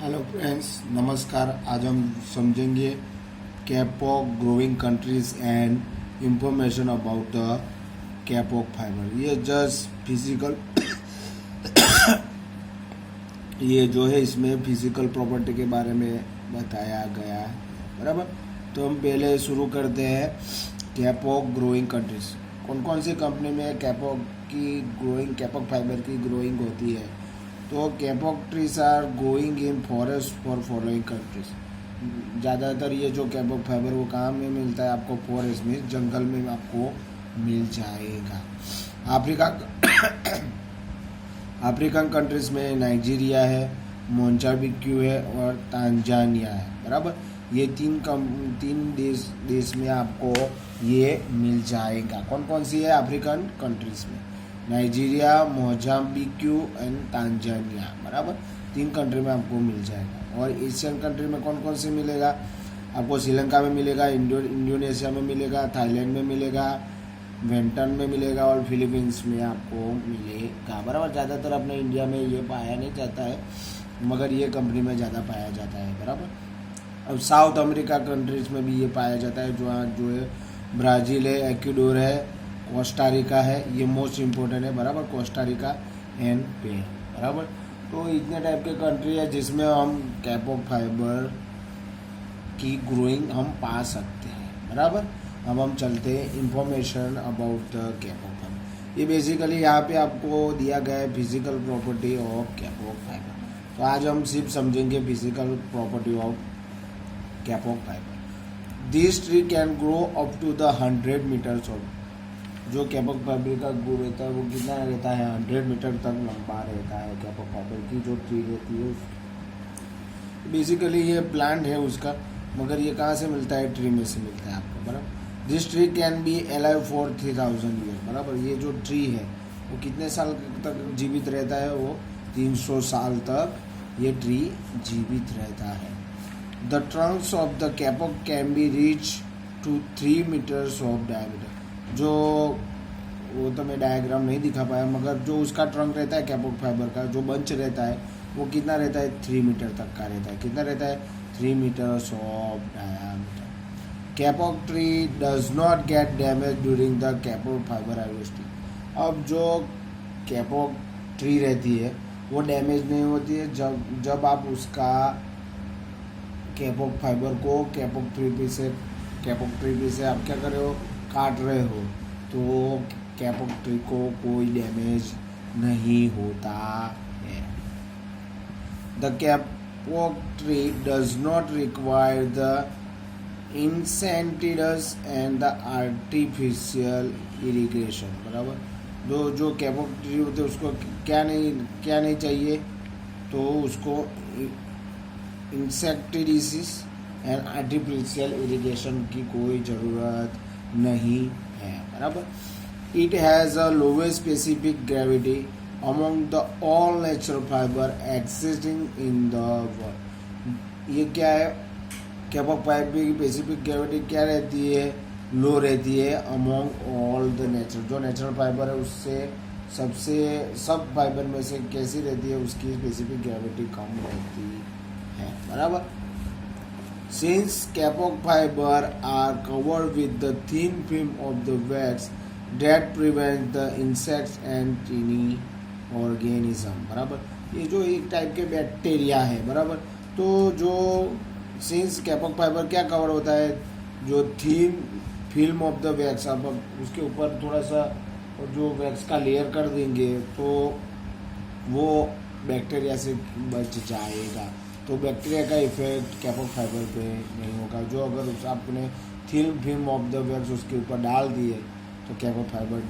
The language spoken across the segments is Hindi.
हेलो फ्रेंड्स, नमस्कार। आज हम समझेंगे kapok growing countries and information about the kapok fibre. ये जस्ट फिजिकल ये जो है इसमें फिजिकल प्रॉपर्टी के बारे में बताया गया है, बराबर। तो हम पहले शुरू करते हैं कैपॉक ग्रोइंग कंट्रीज। कौन कौन सी कंपनी में कैपॉक फाइबर की ग्रोइंग होती है। तो kapok trees are growing in forest for following countries. ज़्यादातर ये जो कैपॉक फाइबर वो कहाँ में मिलता है आपको, फॉरेस्ट में, जंगल में आपको मिल जाएगा। अफ्रीका अफ्रीकन कंट्रीज में नाइजीरिया है, मोजाम्बिक है और तांजानिया है, बराबर। ये तीन देश में आपको ये मिल जाएगा। कौन कौन सी है अफ्रीकन कंट्रीज में? नाइजीरिया, मोजाम्बिक एंड तांजानिया, बराबर। 3 कंट्री में आपको मिल जाएगा। और एशियन कंट्री में कौन कौन से मिलेगा आपको? श्रीलंका में मिलेगा, इंडोनेशिया में मिलेगा, थाईलैंड में मिलेगा, वियतनाम में मिलेगा और फिलीपींस में आपको मिलेगा, बराबर। ज़्यादातर अपने इंडिया में ये पाया नहीं जाता है, मगर ये कंपनी में ज़्यादा पाया जाता है, बराबर। अब साउथ अमेरिका कंट्रीज में भी ये पाया जाता है, जो है ब्राज़ील है, इक्वाडोर है, कोस्टारिका है। ये मोस्ट इम्पोर्टेंट है, बराबर, कोस्टारिका एंड पे, बराबर। तो इतने टाइप के कंट्री है जिसमें हम कैपॉक फाइबर की ग्रोइंग हम पा सकते हैं, बराबर। अब हम चलते हैं information about the kapok fibre. ये बेसिकली यहाँ पे आपको दिया गया है physical property of kapok fibre. तो आज हम सिर्फ समझेंगे physical property of kapok fibre. This tree can grow up to the 100 metres of. जो कैपॉक फाइबर का ग्रो रहता है वो कितना रहता है? 100 मीटर तक लंबा रहता है। कैपॉक फाइबर की जो ट्री रहती है बेसिकली ये प्लांट है उसका, मगर ये कहाँ से मिलता है? ट्री में से मिलता है आपको, बराबर। This tree can be alive for 3000 year, बराबर। ये जो ट्री है वो कितने साल तक जीवित रहता है? वो 300 साल तक ये ट्री जीवित रहता है। The trunks of the kapok can be reach to 3 metres of diameter. जो वो तो मैं डायग्राम नहीं दिखा पाया, मगर जो उसका ट्रंक रहता है कैपॉक फाइबर का, जो बंच रहता है वो कितना रहता है? 3 मीटर तक का रहता है। कितना रहता है? 3 metres of diameter. Kapok tree does not get damage during the kapok fibre harvesting. अब जो कैपॉक ट्री रहती है वो डैमेज नहीं होती है जब आप उसका कैपॉक फाइबर को कैपॉक ट्री पे से आप क्या कर रहे हो? काट रहे हो, तो कैपॉक ट्री को कोई डैमेज नहीं होता है। The kapok tree does not require the incentives and the artificial irrigation, बराबर। जो कैपॉक ट्री होते हैं उसको क्या नहीं चाहिए? तो उसको इंसेक्टिसाइड्स एंड आर्टिफिशियल इरिगेशन की कोई ज़रूरत नहीं है, बराबर। It has a lowest specific gravity among the all natural fibre existing in the world. ये क्या है? कैपॉक फाइबर की स्पेसिफिक ग्रेविटी क्या रहती है? लो रहती है अमंग ऑल द नेचुरल। जो नेचुरल फाइबर है उससे सब फाइबर में से कैसी रहती है? उसकी स्पेसिफिक ग्रेविटी कम रहती है, बराबर। Since kapok fibre are covered with the thin film of the wax that prevents the insects and tiny organism, बराबर। ये जो एक टाइप के बैक्टीरिया है, बराबर। तो जो सिंस कैपॉक फाइबर क्या कवर होता है? जो thin film of the wax, अब उसके ऊपर थोड़ा सा जो वैक्स का लेयर कर देंगे तो वो बैक्टीरिया से बच जाएगा। तो बैक्टीरिया का इफेक्ट कैपॉक फाइबर पे नहीं होगा। जो अगर आपने thin film of the wax उसके ऊपर डाल दिए तो कैपॉक फाइबर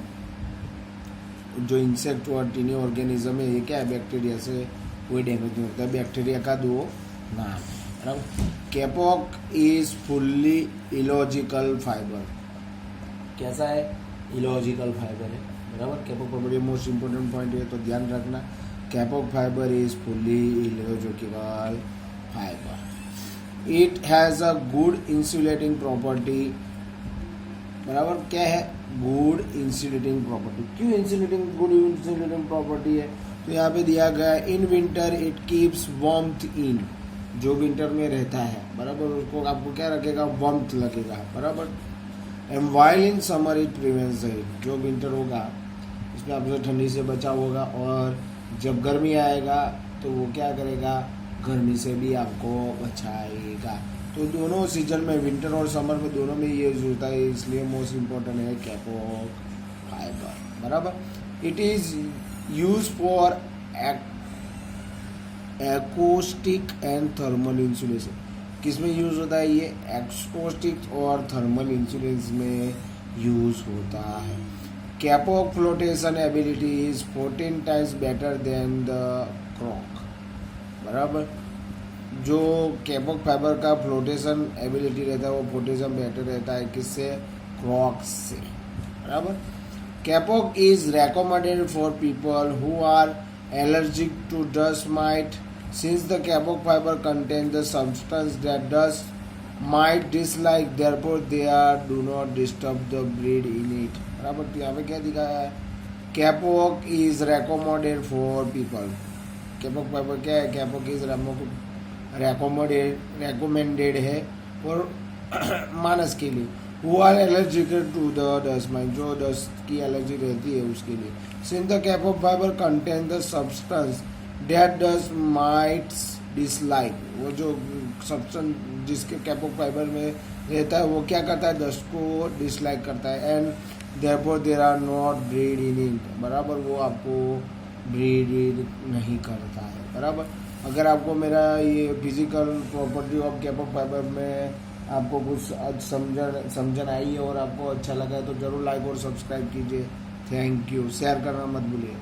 जो इंसेक्ट और टीनी ऑर्गेनिज्म है, ये क्या है? बैक्टीरिया से कोई डैमेज नहीं होता है। बैक्टीरिया का 2 नाम है, बराबर। Kapok is fully ecological fibre. कैसा है? इलॉजिकल फाइबर है, बराबर। कैपॉक फाइबर ये मोस्ट इम्पोर्टेंट पॉइंट है, तो ध्यान रखना। Kapok fibre is fully ecological fibre. It has a good insulating property, बराबर। क्या है? Good insulating property. क्यों गुड इंसुलेटिंग प्रॉपर्टी है? तो यहाँ पे दिया गया in winter it keeps warmth in. जो विंटर में रहता है, बराबर, उसको आपको क्या रखेगा, वार्मथ लगेगा, बराबर। And while in summer it prevents heat, जो विंटर होगा इसमें आपको ठंडी से बचाव होगा, और जब गर्मी आएगा तो वो क्या करेगा, गर्मी से भी आपको बचाएगा। तो दोनों सीजन में, विंटर और समर में, दोनों में ये यूज होता है, इसलिए मोस्ट इम्पोर्टेंट है कैपोक फाइबर, बराबर। It is use for acoustic and thermal insulation. किस में यूज होता है ये, एक्ोस्टिक और थर्मल इंसुलेशन में यूज होता है। Kapok flotation ability is 14 times better than the cork, बराबर। जो कैपोक फाइबर का फ्लोटेशन एबिलिटी रहता है वो फ्लोटेशन बेटर रहता है किससे, क्रॉक से, बराबर। Kapok is recommended for people who are allergic to dust mite, since the kapok fiber contains the substance that dust might dislike, therefore they are do not disturb the breed in it, बराबर। तो यहाँ पे क्या दिखाया है, kapok is recommended for people, kapok fibre क्या है, कैपोक इज रेकमेंडेड है और मानस के लिए, who are allergic to the dust mite, जो डस्ट की एलर्जी रहती है उसके लिए। Since the kapok fibre contain the substance that dust mites dislike, वो जो सब्सटेंस जिसके कैपोक फाइबर में रहता है वो क्या करता है, डस्ट को डिसलाइक करता है, and therefore there are not breed in it, बराबर, वो आपको ब्रीड नहीं करता है, बराबर। अगर आपको मेरा ये फिजिकल प्रॉपर्टी ऑफ कैपोक फाइबर में आपको कुछ समझन आई है और आपको अच्छा लगा है तो ज़रूर लाइक और सब्सक्राइब कीजिए। थैंक यू, शेयर करना मत भूलिए।